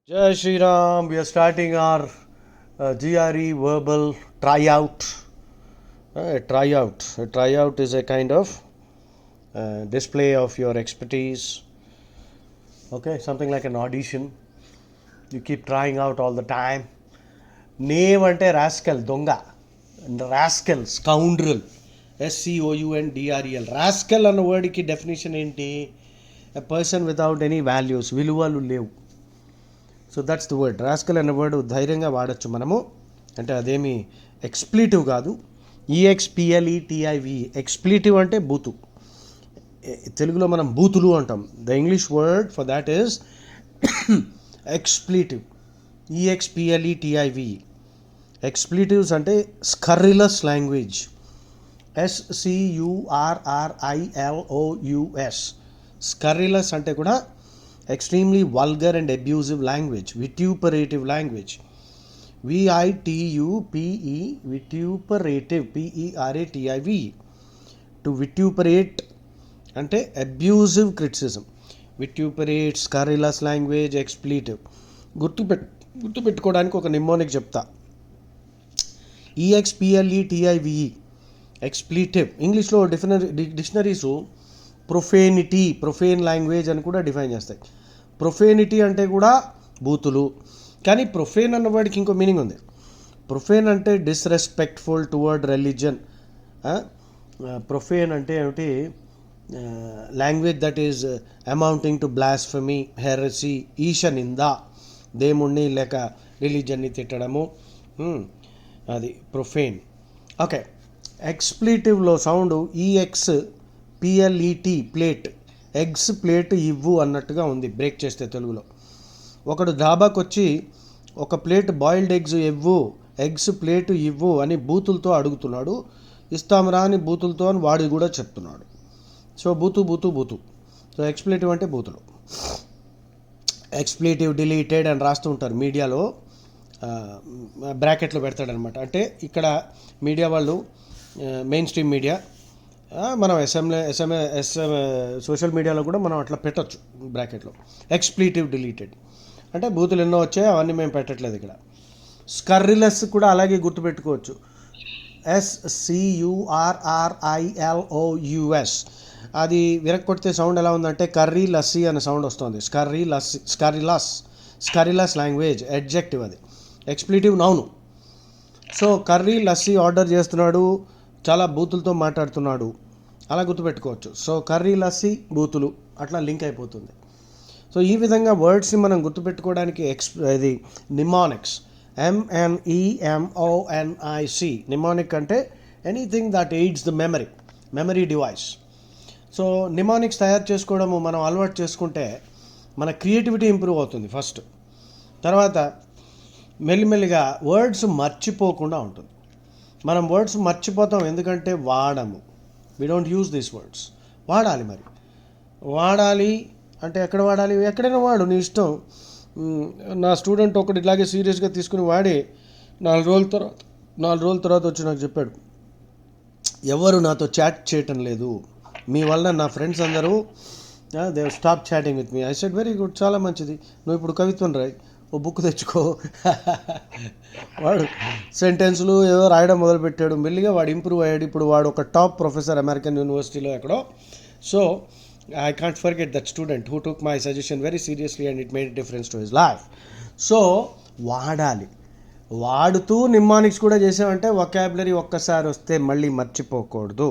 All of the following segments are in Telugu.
Jai Shri Ram. We are starting our GRE verbal tryout. A tryout. A tryout is a kind of display of your expertise. Okay, something like an audition. You keep trying out all the time. Name ante rascal, donga. Rascal, scoundrel. SCOUNDREL. Rascal అన్న వర్డ్కి డెఫినేషన్ ఏంటి? A person without any values, విలువలు లేవు. So that's the word. Rascal అనే వర్డ్ ధైర్యంగా వాడచ్చు మనము. అంటే అదేమి ఎక్స్ప్లీటివ్ కాదు. EXPLETIV. ఎక్స్ప్లీటివ్ అంటే బూతు. తెలుగులో మనం బూతులు అంటాం. The English word for that is expletive. EXPLETIV. Expletives అంటే స్కర్రిలస్ లాంగ్వేజ్. SCURRILOUS. స్కర్రిలస్ అంటే కూడా extremely vulgar and abusive language, vituperative language. VITUPE, vituperative, PERATIV. To vituperate అంటే abusive criticism. Vituperate, scurrilous language, expletive. గుర్తుపెట్టుకోవడానికి ఒక నిమోనిక్ చెప్తా. EXPLETIVE, expletive. ఇంగ్లీష్లో డిక్షనరీసు ప్రొఫేనిటీ, ప్రొఫేన్ లాంగ్వేజ్ అని కూడా డిఫైన్ చేస్తాయి. ప్రొఫేనిటీ అంటే కూడా బూతులు. కానీ ప్రొఫేన్ అన్న వర్డ్కి ఇంకో మీనింగ్ ఉంది. ప్రొఫేన్ అంటే డిస్రెస్పెక్ట్ఫుల్ టువర్డ్ రిలీజన్. ప్రొఫేన్ అంటే ఏమిటి? Language that is amounting to blasphemy, heresy, ఈశనింద, దేవుణ్ణి లేక రిలీజన్ని తిట్టడము. అది ప్రొఫేన్. ఓకే, ఎక్స్ప్లీటివ్లో sound EXPLET, plate. Eggs plate ఇవ్వు అన్నట్టుగా ఉంది బ్రేక్ చేస్తే తెలుగులో. ఒకడు డాబాకు వచ్చి ఒక ప్లేట్ బాయిల్డ్ ఎగ్స్ ఇవ్వు, ఎగ్స్ ప్లేట్ ఇవ్వు అని బూతులతో అడుగుతున్నాడు. ఇస్తాంరా అని బూతులతో అని వాడు కూడా చెప్తున్నాడు. సో బూతు బూతు బూతు. సో ఎక్స్ప్లేటివ్ అంటే బూతులు. ఎక్స్ప్లేటివ్ డిలీటెడ్ అని రాస్తూ ఉంటారు మీడియాలో, బ్రాకెట్లో పెడతాడనమాట. అంటే ఇక్కడ మీడియా వాళ్ళు, మెయిన్ స్ట్రీమ్ మీడియా, మనం సోషల్ మీడియాలో కూడా మనం అట్లా పెట్టచ్చు బ్రాకెట్లో. ఎక్స్ప్లీటివ్ డిలీటెడ్ అంటే బూతులు ఎన్నో వచ్చాయి, అవన్నీ మేము పెట్టట్లేదు ఇక్కడ. స్కర్రిలస్ కూడా అలాగే గుర్తుపెట్టుకోవచ్చు. SCURRILOUS. అది విరక్కొడితే సౌండ్ ఎలా ఉందంటే కర్రీ లస్సీ అనే సౌండ్ వస్తుంది. స్కర్రిలస్ లాంగ్వేజ్, అడ్జెక్టివ్ అది. Expletive noun. So curry lassi order చేస్తున్నాడు, చాలా బూతులతో మాట్లాడుతున్నాడు, అలా గుర్తుపెట్టుకోవచ్చు. సో కర్రీ లస్సీ బూతులు అట్లా లింక్ అయిపోతుంది. సో ఈ విధంగా వర్డ్స్ని మనం గుర్తుపెట్టుకోవడానికి ఇది నిమానిక్స్. MEMONIC. నిమానిక్ అంటే anything that aids the memory device. So mnemonics తయారు చేసుకోవడము మనం అలవాటు చేసుకుంటే మన క్రియేటివిటీ ఇంప్రూవ్ అవుతుంది ఫస్ట్. తర్వాత మెల్లిమెల్లిగా వర్డ్స్ మర్చిపోకుండా ఉంటుంది. మనం వర్డ్స్ మర్చిపోతాం ఎందుకంటే వాడము. We don't use these words. వాడాలి. మరి వాడాలి అంటే ఎక్కడ వాడాలి? ఎక్కడైనా వాడు, నీ ఇష్టం. నా స్టూడెంట్ ఒకటి ఇలాగే సీరియస్గా తీసుకుని వాడి 4 రోజుల తర్వాత వచ్చి నాకు చెప్పాడు, ఎవరు నాతో చాట్ చేయటం లేదు, మీ వల్ల నా ఫ్రెండ్స్ అందరూ they stop chatting with me. I said very good, చాలా మంచిది. నువ్వు ఇప్పుడు కవిత్వం రాయి, ఓ బుక్ తెచ్చుకో. వాడు సెంటెన్స్లు ఏదో రాయడం మొదలుపెట్టాడు. మెల్లిగా వాడు ఇంప్రూవ్ అయ్యాడు. ఇప్పుడు వాడు ఒక టాప్ ప్రొఫెసర్ అమెరికన్ యూనివర్సిటీలో ఎక్కడో. So I can't forget that student who took my suggestion very seriously and it made a difference to his life. So వాడాలి. వాడుతూ నిమానిక్స్ కూడా చేసామంటే వొకాబులరీ ఒక్కసారి వస్తే మళ్ళీ మర్చిపోకూడదు.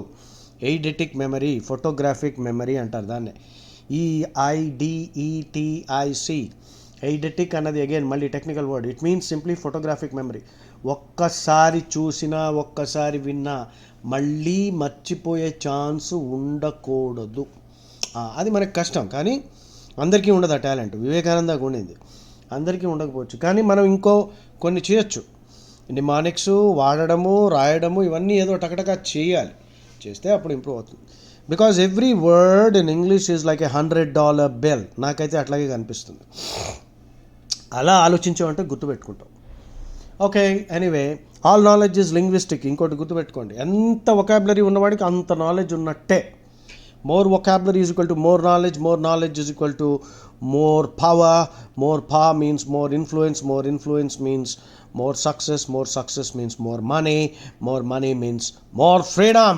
ఎయిడెటిక్ మెమరీ, ఫోటోగ్రాఫిక్ మెమరీ అంటారు దాన్ని. EIDETIC. ఎయిడెటిక్ అన్నది అగైన్ మళ్ళీ technical word. It means simply photographic memory. ఒక్కసారి చూసినా, ఒక్కసారి విన్నా మళ్ళీ మర్చిపోయే ఛాన్స్ ఉండకూడదు. అది మనకు కష్టం, కానీ అందరికీ ఉండదు ఆ టాలెంట్. వివేకానందకు ఉండింది, అందరికీ ఉండకపోవచ్చు. కానీ మనం ఇంకో కొన్ని చేయొచ్చు. నిమానిక్స్ వాడడము, రాయడము, ఇవన్నీ ఏదో టకటగా చేయాలి. చేస్తే అప్పుడు ఇంప్రూవ్ అవుతుంది. Because every word in English is like $100 bill. నాకైతే అట్లాగే కనిపిస్తుంది. అలా ఆలోచించామంటే గుర్తుపెట్టుకుంటాం. Okay, anyway, all knowledge is linguistic. ఇంకోటి గుర్తుపెట్టుకోండి, ఎంత వొకాబులరీ ఉన్నవాడికి అంత నాలెడ్జ్ ఉన్నట్టే. More vocabulary is equal to more knowledge. More knowledge is equal to more power. More power means more influence. More influence means more success. More success means more money. More money means more freedom.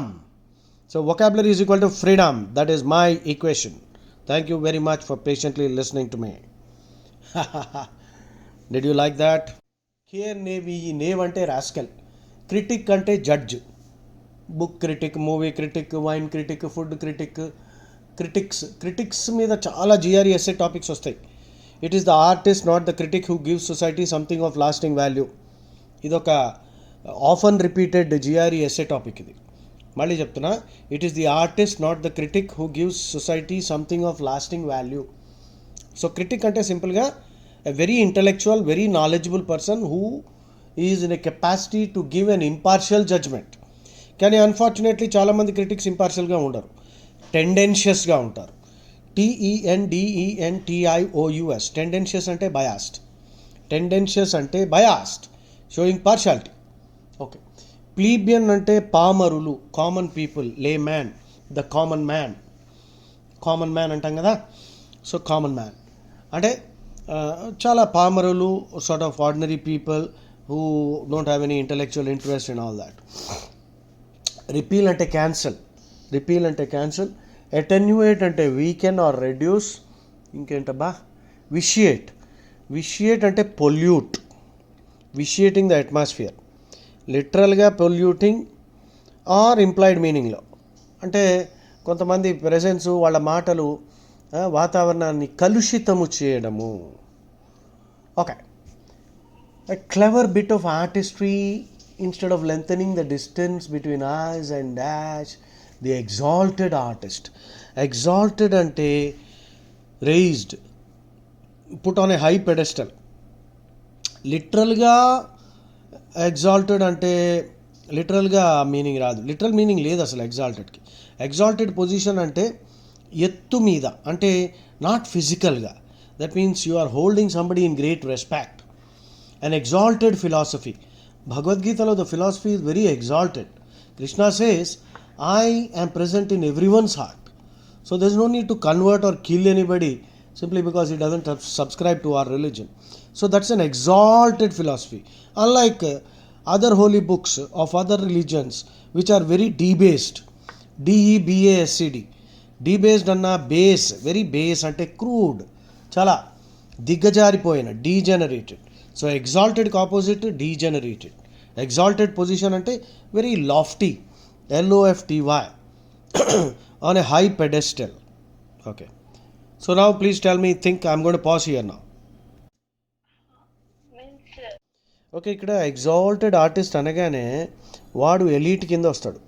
So vocabulary is equal to freedom. That is my equation. Thank you very much for patiently listening to me. Did you like that? Here నేవి ఈ నేవ్ అంటే రాస్కల్, క్రిటిక్ అంటే judge, book critic, movie critic, wine critic, food critic, critics మీద చాలా జిఆర్ఈ ఎస్ఏ టాపిక్స్ వస్తాయి. It is the artist not the critic who gives society something of lasting value. ఇదొక often repeated GRE SA topic ఇది. మళ్ళీ చెప్తున్నా, it is the artist not the critic who gives society something of lasting value. So critic అంటే సింపుల్గా a very intellectual, very knowledgeable person who is in a capacity to give an impartial judgement. కానీ అన్ఫార్చునేట్లీ చాలామంది క్రిటిక్స్ ఇంపార్షియల్గా ఉండరు, టెండెన్షియస్గా ఉంటారు. TENDENTIOUS, టెండెన్షియస్ అంటే బయాస్డ్. టెండెన్షియస్ అంటే biased, sowing partiality. Okay. Plebeian అంటే పామరులు, కామన్ పీపుల్, లే man, the common man. Common man అంటాం కదా, సో కామన్ మ్యాన్ అంటే చాలా పామరులు, sort of ordinary people who don't have any intellectual interest in all that. Repeal అంటే క్యాన్సల్, అటెన్యుయేట్ అంటే వీకెన్ ఆర్ రెడ్యూస్. ఇంకేంటబ్బా, విషియేట్ అంటే పొల్యూట్, విషియేటింగ్ ద అట్మాస్ఫియర్. లిటరల్గా పొల్యూటింగ్ ఆర్ ఇంప్లాయిడ్ మీనింగ్లో అంటే కొంతమంది ప్రెజెన్స్, వాళ్ళ మాటలు వాతావరణాన్ని కలుషితము చేయడము. Okay. A clever bit of artistry instead of lengthening the distance between us and dash, the exalted artist. Exalted ante raised, put on a high pedestal. Literal ga exalted ante literal ga meaning raadu, literal meaning లేదు అసలు exalted ki. Exalted position ante ఎత్తు మీద, అంటే not physical ga. That means you are holding somebody in great respect. An exalted philosophy. Bhagavad Gita, the philosophy is very exalted. Krishna says, I am present in everyone's heart. So there is no need to convert or kill anybody simply because he doesn't subscribe to our religion. So that's an exalted philosophy. Unlike other holy books of other religions which are very debased. DEBASED. Debased anna base, very base ante crude. Chala దిగ్గజారిపోయిన, degenerated. సో ఎగ్జాల్టెడ్కి ఆపోజిట్ డీజనరేటెడ్. ఎగ్జాల్టెడ్ పొజిషన్ అంటే very lofty, LOFTY, on a high pedestal. Okay. So now please tell me, think. I'm going to pause here now. Okay. ఇక్కడ ఎగ్జాల్టెడ్ ఆర్టిస్ట్ అనగానే వాడు ఎలీట్ కింద వస్తాడు.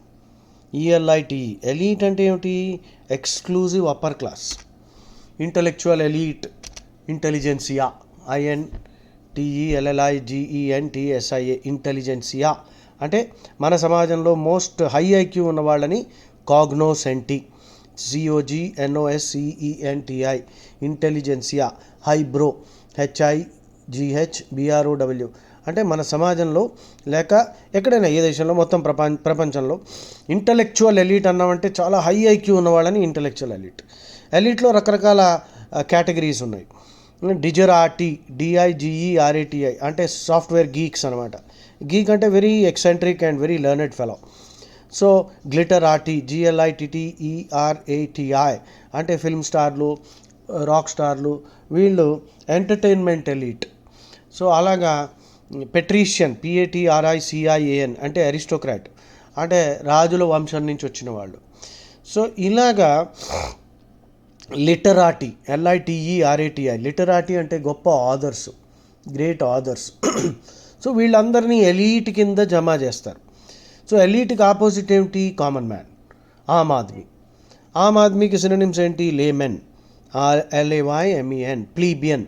ELIT. ఎలీట్ అంటే ఏమిటి? Exclusive upper class. Intellectual elite, intelligentsia, INTELLIGENTSIA, intelligentsia అంటే మన సమాజంలో మోస్ట్ హై ఐక్యూ ఉన్న వాళ్ళని cognoscenti, COGNOSCENTI, intelligentsia. Highbrow, HIGHBROW అంటే మన సమాజంలో లేక ఎక్కడైనా ఏ దేశంలో మొత్తం ప్రపంచంలో ఇంటలెక్చువల్ ఎలీట్ అన్నామంటే చాలా హై ఐక్యూ ఉన్న వాళ్ళని ఇంటలెక్చువల్ ఎలీట్. ఎలీట్లో రకరకాల కేటగిరీస్ ఉన్నాయి. డిజరాటీ, DIGERATI అంటే సాఫ్ట్వేర్ గీక్స్ అనమాట. గీక్ అంటే very eccentric and very learned fellow. So glitterati, GLITTERATI అంటే ఫిల్మ్ స్టార్లు, రాక్ స్టార్లు, వీళ్ళు ఎంటర్టైన్మెంట్ ఎలీట్. సో అలాగా పెట్రీషియన్, PATRICIAN అంటే అరిస్టోక్రాట్, అంటే రాజుల వంశం నుంచి వచ్చిన వాళ్ళు. సో ఇలాగా లిటరాటీ, LITERATI, లిటరాటీ అంటే గొప్ప ఆథర్స్, గ్రేట్ ఆథర్స్. సో వీళ్ళందరినీ ఎలీట్ కింద జమ చేస్తారు. సో ఎలీట్కి ఆపోజిట్ ఏమిటి? కామన్ మ్యాన్, ఆమ్ ఆద్మీ. ఆమ్ ఆద్మీకి సినోనిమ్స్ ఏంటి? Laymen, LAYMEN. Plebeian,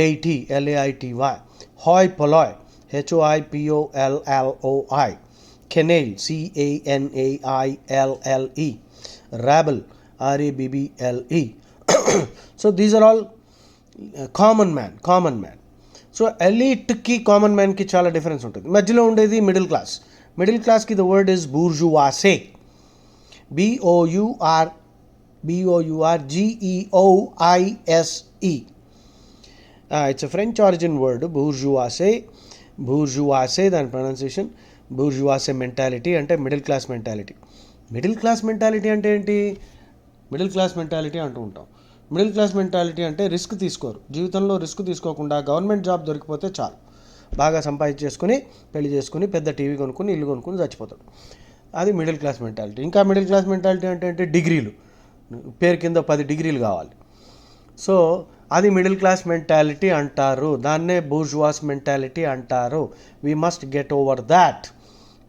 laity, LAITY. Hoi polloi, HOIPOLLOI. Canaille, CANAILLE. Rabble, RABBLE. So these are all common man. So ఎలీట్కి కామన్ మ్యాన్కి చాలా డిఫరెన్స్ ఉంటుంది. మధ్యలో ఉండేది మిడిల్ క్లాస్. మిడిల్ క్లాస్కి the word is bourgeoisie, BOURGEOISE. bourgeoise. It's a French origin word, bourgeoisie. Bourgeoisie, దాని ప్రొనౌన్సియేషన్ bourgeoisie మెంటాలిటీ అంటే middle class mentality. Middle class mentality అంటే ఏంటి? మిడిల్ క్లాస్ మెంటాలిటీ అంటూ ఉంటాం. మిడిల్ క్లాస్ మెంటాలిటీ అంటే రిస్క్ తీసుకోరు. జీవితంలో రిస్క్ తీసుకోకుండా గవర్నమెంట్ జాబ్ దొరికిపోతే చాలు, బాగా సంపాదించేసుకుని పెళ్లి చేసుకుని పెద్ద టీవీ కొనుక్కుని ఇల్లు కొనుక్కుని చచ్చిపోతాడు. అది మిడిల్ క్లాస్ మెంటాలిటీ. ఇంకా మిడిల్ క్లాస్ మెంటాలిటీ అంటే డిగ్రీలు, పేరు కింద 10 డిగ్రీలు కావాలి. సో అది మిడిల్ క్లాస్ మెంటాలిటీ అంటారు. దాన్నే బూర్జువాస్ మెంటాలిటీ అంటారు. We must get over that.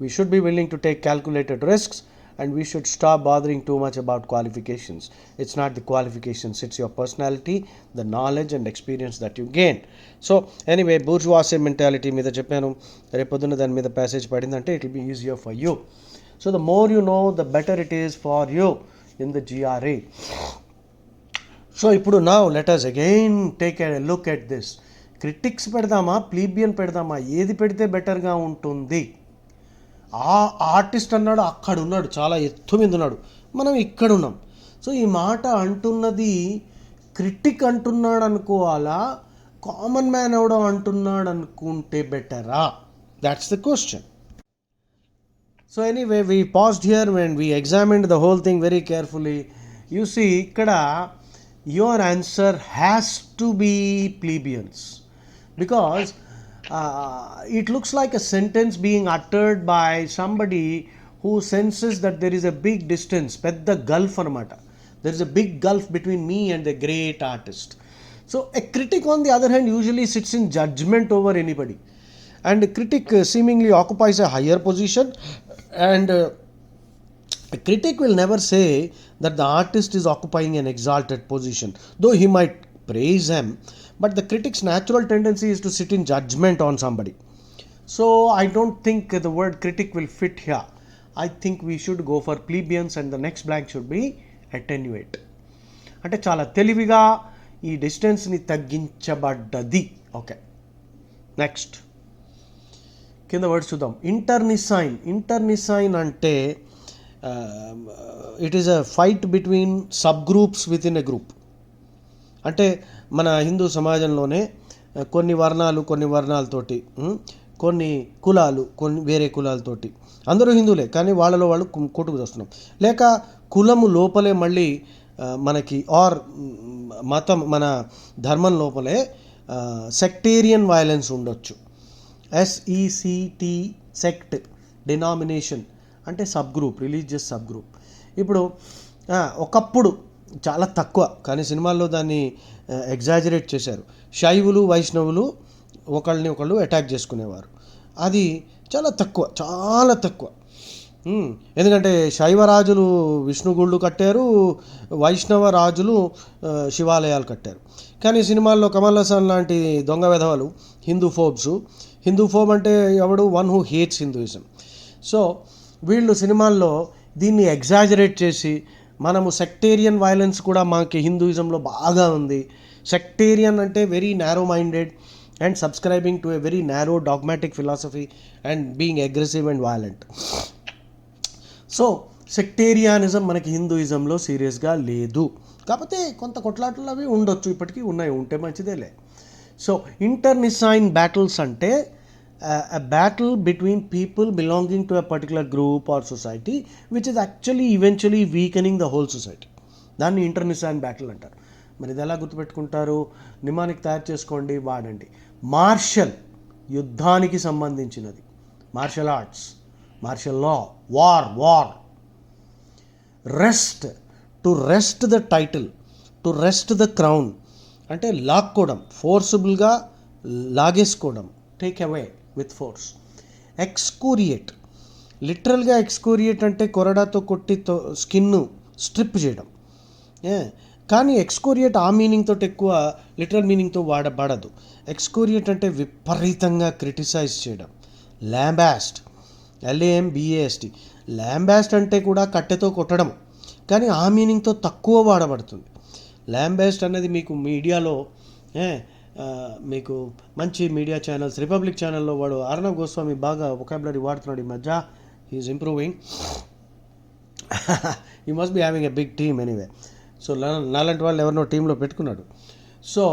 We should be willing to take calculated risks and we should stop bothering too much about qualifications. It's not the qualifications, it's your personality, the knowledge and experience that you gain. So anyway, bourgeoisie mentality మీద చెప్పాను. రేపొద్దున దాని మీద ప్యాసేజ్ పడిందంటే it will be easier for you. So the more you know, the better it is for you in the GRE. So ఇప్పుడు now let us again take a look at this. Critics పెడదామా, ప్లీబియన్ పెడదామా, ఏది పెడితే బెటర్గా ఉంటుంది? ఆ ఆర్టిస్ట్ అన్నాడు అక్కడ ఉన్నాడు, చాలా ఎత్తు మీద ఉన్నాడు, మనం ఇక్కడ ఉన్నాం. సో ఈ మాట అంటున్నది క్రిటిక్ అంటున్నాడు అనుకోవాలా, కామన్ మ్యాన్ ఎవడో అంటున్నాడు అనుకుంటే బెటరా? That's the question. So anyway we paused here when we examined the whole thing very carefully. You see ఇక్కడ your answer has to be plebeians because it looks like a sentence being uttered by somebody who senses that there is a big distance, pedda gulf anamata. There is a big gulf between me and the great artist. So a critic on the other hand usually sits in judgment over anybody, and a critic seemingly occupies a higher position, and a critic will never say that the artist is occupying an exalted position, though he might praise him. But the critic's natural tendency is to sit in judgment on somebody. So I don't think the word critic will fit here. I think we should go for plebeians and the next blank should be attenuate. అంటే చాలా తెలివిగా ఈ డిస్టెన్స్ని తగ్గించబడ్డది. ఓకే, నెక్స్ట్ కింద వర్డ్స్ చూద్దాం. ఇంటర్నిసైన్. ఇంటర్నిసైన్ అంటే it is a fight between sub groups with in a group. అంటే మన హిందూ సమాజంలోనే కొన్ని వర్ణాలతోటి, కొన్ని కులాలు వేరే కులాలతోటి, అందరూ హిందువులే కానీ వాళ్ళలో వాళ్ళు కొట్టుకు వస్తున్నాం. లేక కులము లోపలే మళ్ళీ మనకి ఆర్ మతం మన ధర్మం లోపలే సెక్టేరియన్ వైలెన్స్ ఉండొచ్చు. SECT, సెక్ట్, డినామినేషన్ అంటే sub group, religious sub group. ఇప్పుడు ఒకప్పుడు చాలా తక్కువ, కానీ సినిమాల్లో దాన్ని ఎగ్జాజరేట్ చేశారు. శైవులు వైష్ణవులు ఒకళ్ళు అటాక్ చేసుకునేవారు. అది చాలా తక్కువ. ఎందుకంటే శైవరాజులు విష్ణు గుళ్ళు కట్టారు, వైష్ణవ రాజులు శివాలయాలు కట్టారు. కానీ సినిమాల్లో కమల్ హాసన్ లాంటి దొంగ వెధవలు హిందూ ఫోబ్ అంటే ఎవడు? One who hates Hinduism. So వీళ్ళు సినిమాల్లో దీన్ని ఎగ్జాజరేట్ చేసి మనము సెక్టేరియన్ వైలెన్స్ కూడా మనకి హిందూయిజంలో బాగా ఉంది. సెక్టేరియన్ అంటే very narrow minded and subscribing to a very narrow dogmatic philosophy and being aggressive and violent. So sectarianism మనకి హిందూయిజంలో సీరియస్గా లేదు. కాకపోతే కొంత కొట్లాటలు అవి ఉండొచ్చు, ఇప్పటికీ ఉంటే మంచిదేలే. సో ఇంటర్నిసైన్ బ్యాటిల్స్ అంటే a battle between people belonging to a particular group or society which is actually eventually weakening the whole society. దాన్ని ఇంటర్నిసైన్ బ్యాటిల్ అంటారు. మరి ఇది ఎలా గుర్తుపెట్టుకుంటారు? నిమానిక్ తయారు చేసుకోండి, వాడండి. మార్షల్, యుద్ధానికి సంబంధించినది. Martial arts, martial law, war. Wrest, to wrest the title, to wrest the crown అంటే లాక్కోవడం, ఫోర్సిబుల్గా లాగేసుకోవడం, take away with force. Excoriate, లిటరల్గా ఎక్స్కోరియేట్ అంటే కొరడాతో కొట్టి స్కిన్ స్ట్రిప్ చేయడం. కానీ ఎక్స్కోరియేట్ ఆ మీనింగ్ తోటి ఎక్కువ లిటరల్ మీనింగ్తో వాడబడదు. ఎక్స్కోరియేట్ అంటే విపరీతంగా క్రిటిసైజ్ చేయడం. ల్యాంబాస్ట్, LAMBAST, ల్యాంబాస్ట్ అంటే కూడా కట్టెతో కొట్టడం, కానీ ఆ మీనింగ్తో తక్కువ వాడబడుతుంది. ల్యాంబాస్ట్ అనేది మీకు మీడియాలో మీకు మంచి మీడియా ఛానల్స్, రిపబ్లిక్ ఛానల్లో వాడు అర్ణవ్ గోస్వామి బాగా వొకాబులరీ వాడుతున్నాడు ఈ మధ్య. He is improving. You must be having a big team anyway. So నాలాంటి వాళ్ళు ఎవరినో టీంలో పెట్టుకున్నాడు. సో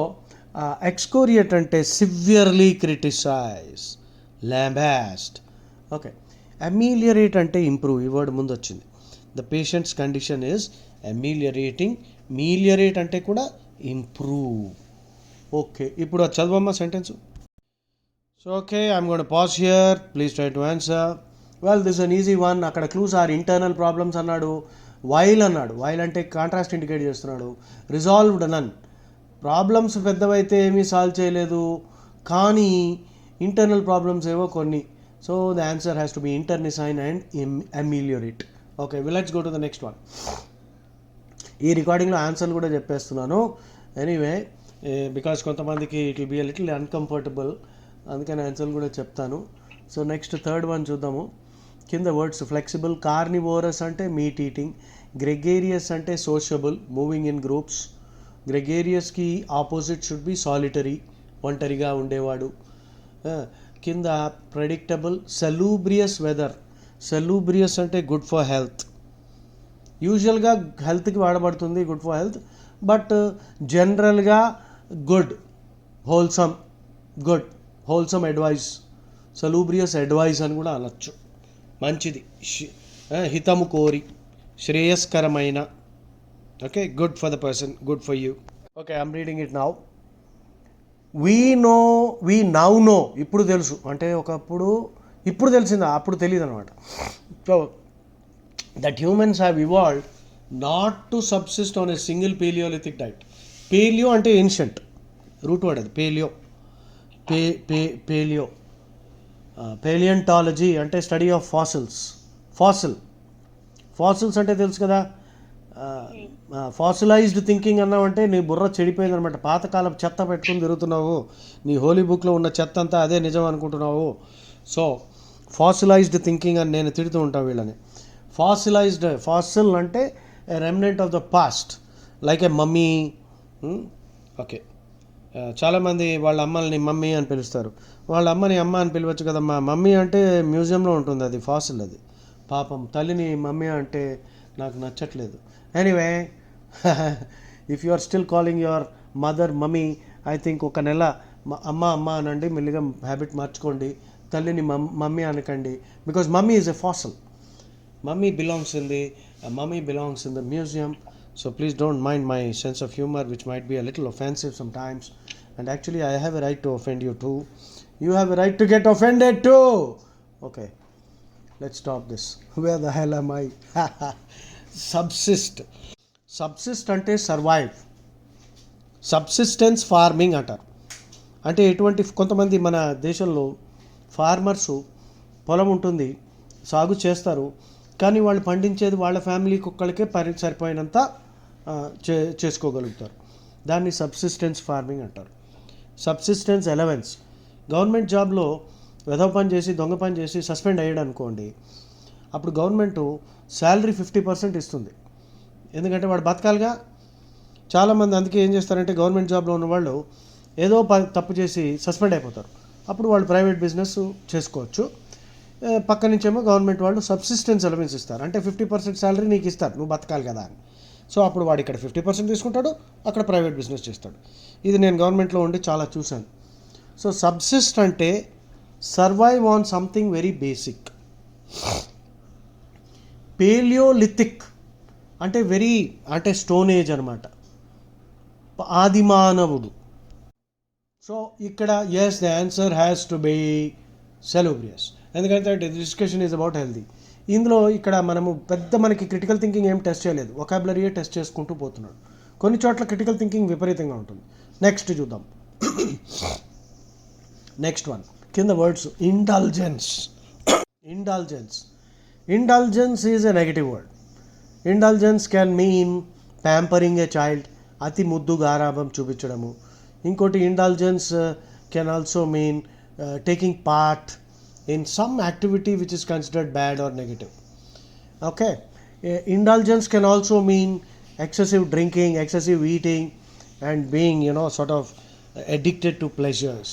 ఎక్స్కోరియేట్ అంటే severely criticise, lambast. Okay. Ameliorate అంటే ఇంప్రూవ్. ఈ వర్డ్ ముందు వచ్చింది. The patient's condition is ameliorating. Meliorate అంటే కూడా ఇంప్రూవ్. ఓకే, ఇప్పుడు అది చదవమ్మా sentence. So okay, I'm gonna pause here, please try to answer. Well, this an easy one. అక్కడ క్లూస్ ఆర్ ఇంటర్నల్ ప్రాబ్లమ్స్ అన్నాడు, వైల్ అన్నాడు. వైల్ అంటే కాంట్రాస్ట్ ఇండికేట్ చేస్తున్నాడు. Resolved none. ప్రాబ్లమ్స్ పెద్దవైతే ఏమీ సాల్వ్ చేయలేదు, కానీ ఇంటర్నల్ ప్రాబ్లమ్స్ ఏవో కొన్ని. So the answer has to be internecine and ameliorate. Okay, let's go to the next one. ఈ రికార్డింగ్లో ఆన్సర్లు కూడా చెప్పేస్తున్నాను. ఎనీవే, బికాస్ కొంతమందికి it will be a little uncomfortable, అందుకని ఆన్సర్లు కూడా చెప్తాను. సో నెక్స్ట్ థర్డ్ వన్ చూద్దాము. కింద వర్డ్స్ ఫ్లెక్సిబుల్. కార్నివోరస్ అంటే మీట్ ఈటింగ్. గ్రెగేరియస్ అంటే సోషబుల్, మూవింగ్ ఇన్ గ్రూప్స్. గ్రెగేరియస్కి ఆపోజిట్ షుడ్ బి సాలిటరీ, ఒంటరిగా ఉండేవాడు. కింద ప్రెడిక్టబుల్. సెలూబ్రియస్ వెదర్. సెలూబ్రియస్ అంటే గుడ్ ఫర్ హెల్త్. యూజువల్గా హెల్త్కి వాడబడుతుంది, గుడ్ ఫర్ హెల్త్, బట్ జనరల్గా good, wholesome, good, wholesome advice. Salubrious advice అని కూడా అనొచ్చు. మంచిది, హితము కోరి, శ్రేయస్కరమైన. Okay, good for the person, good for you. Okay, I'm reading it now. We now know. ఇప్పుడు తెలుసు అంటే ఒకప్పుడు, ఇప్పుడు తెలిసిందా, అప్పుడు తెలియదు అనమాట. So that humans have evolved not to subsist on a single paleolithic diet. Paleo అంటే ఏన్షియంట్, రూట్ వర్డ్ అది, పేలియో. పేలియో. పేలియంటాలజీ అంటే స్టడీ ఆఫ్ ఫాసిల్స్. ఫాసిల్స్ అంటే తెలుసు కదా. ఫాసిలైజ్డ్ థింకింగ్ అన్నావంటే నీ బుర్ర చెడిపోయింది అనమాట. పాతకాలం చెత్త పెట్టుకుని తిరుగుతున్నావు, నీ హోలీ బుక్లో ఉన్న చెత్త అంతా అదే నిజం అనుకుంటున్నావు. సో ఫాసిలైజ్డ్ థింకింగ్ అని నేను తిడుతూ ఉంటాను వీళ్ళని. ఫాసిల్ అంటే remnant of the past, like A mummy. Okay, చాలామంది వాళ్ళ అమ్మల్ని మమ్మీ అని పిలుస్తారు. వాళ్ళ అమ్మని అమ్మ అని పిలవచ్చు కదమ్మా. మమ్మీ అంటే మ్యూజియంలో ఉంటుంది, అది ఫాసిల్. అది పాపం తల్లిని మమ్మీ అంటే నాకు నచ్చట్లేదు. Anyway, if you are still calling your mother mummy, I think ఒక నెల అమ్మ అనండి, మెల్లిగా హ్యాబిట్ మార్చుకోండి. తల్లిని మమ్మీ అనకండి, because mummy is a fossil. Mummy belongs in the museum. So please don't mind my sense of humor, which might be a little offensive sometimes. And actually, I have a right to offend you too. You have a right to get offended too. Okay, let's stop this. Where the hell am I? Subsist అంటే survive. సబ్సిస్టెన్స్ ఫార్మింగ్ అంటారు. అంటే ఎటువంటి, కొంతమంది మన దేశంలో ఫార్మర్సు పొలం ఉంటుంది, సాగు చేస్తారు, కానీ వాళ్ళు పండించేది వాళ్ళ ఫ్యామిలీకి ఒక్కళ్ళకే సరిపోయినంత చేసుకోగలుగుతారు. దాన్ని సబ్సిస్టెన్స్ ఫార్మింగ్ అంటారు. Subsistence allowance. గవర్నమెంట్ జాబ్లో వెధవ పని చేసి, దొంగ పని చేసి సస్పెండ్ అయ్యాడు అనుకోండి, అప్పుడు గవర్నమెంటు శాలరీ 50% ఇస్తుంది. ఎందుకంటే వాడు బతకాలిగా. చాలామంది అందుకే ఏం చేస్తారంటే, గవర్నమెంట్ జాబ్లో ఉన్న వాళ్ళు ఏదో తప్పు చేసి సస్పెండ్ అయిపోతారు. అప్పుడు వాళ్ళు ప్రైవేట్ బిజినెస్ చేసుకోవచ్చు. పక్క నుంచేమో గవర్నమెంట్ వాళ్ళు సబ్సిస్టెన్స్ అలవెన్స్ ఇస్తారు. అంటే 50% శాలరీ నీకు ఇస్తారు, నువ్వు బతకాలి కదా అని. సో అప్పుడు వాడు ఇక్కడ 50% తీసుకుంటాడు, అక్కడ ప్రైవేట్ బిజినెస్ చేస్తాడు. ఇది నేను గవర్నమెంట్లో ఉండి చాలా చూశాను. సో సబ్సిస్ట్ అంటే survive on something very basic. Paleolithic అంటే స్టోన్ ఏజ్ అనమాట, ఆదిమానవుడు. సో ఇక్కడ yes, the answer has to be salubrious. ఎందుకంటే డిస్కషన్ ఈజ్ అబౌట్ హెల్తీ. ఇందులో ఇక్కడ మనకి క్రిటికల్ థింకింగ్ ఏం టెస్ట్ చేయలేదు, వొకాబులరీయే టెస్ట్ చేసుకుంటూ పోతున్నాడు. కొన్ని చోట్ల క్రిటికల్ థింకింగ్ విపరీతంగా ఉంటుంది. నెక్స్ట్ చూద్దాం. నెక్స్ట్ వన్, కింద words. Indulgence is a negative word. Indulgence can mean pampering a child, అతి ముద్దు గారాభం చూపించడము. ఇంకోటి, indulgence can also mean taking part in some activity which is considered bad or negative. Okay, indulgence can also mean excessive drinking, excessive eating, and being sort of addicted to pleasures.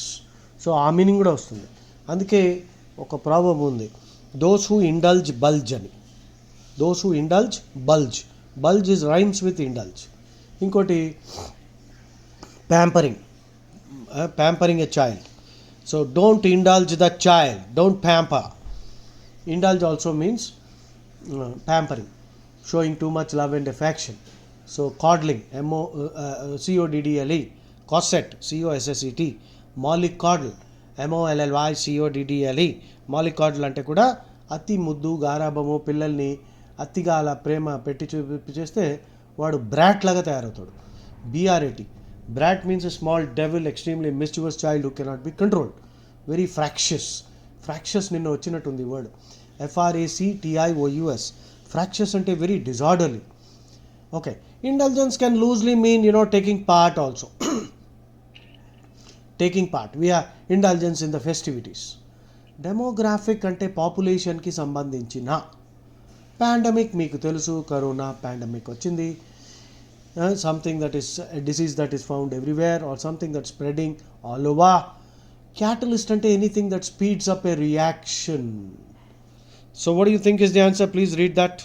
So ఆ మీనింగ్ కూడా వస్తుంది. అందుకే ఒక ప్రాబ్లం ఉంది, those who indulge bulge అని. Those who indulge bulge is rhymes with indulge. ఇంకోటి pampering, pampering a child. So don't indulge the child, don't pamper. Indulge also means pampering, showing too much love and affection. So coddling, coddle, cosset, cosset, mollycoddle, mollylcoddle. mollycoddle అంటే కూడా అతి ముద్దు గారాబము, పిల్లల్ని అతిగా అలా ప్రేమ పెట్టి చేస్తే వాడు బ్రాట్ లాగా తయారవుతాడు. Brat, brat means a small devil, extremely mischievous child who cannot be controlled, very fractious నిన్న వచ్చినట్టుంది వర్డ్, fractious. Fractious అంటే very disorderly. Okay, indulgence can loosely mean taking part also. Taking part, we're indulgence in the festivities. Demographic అంటే పాపులేషన్కి సంబంధించిన. పాండమిక్ మీకు తెలుసు, కరోనా పాండమిక్ వచ్చింది. Something that is disease that is found everywhere or something that spreading all over. Catalyst అంటే anything that speeds up A reaction. So what do you think is the answer? Please read that.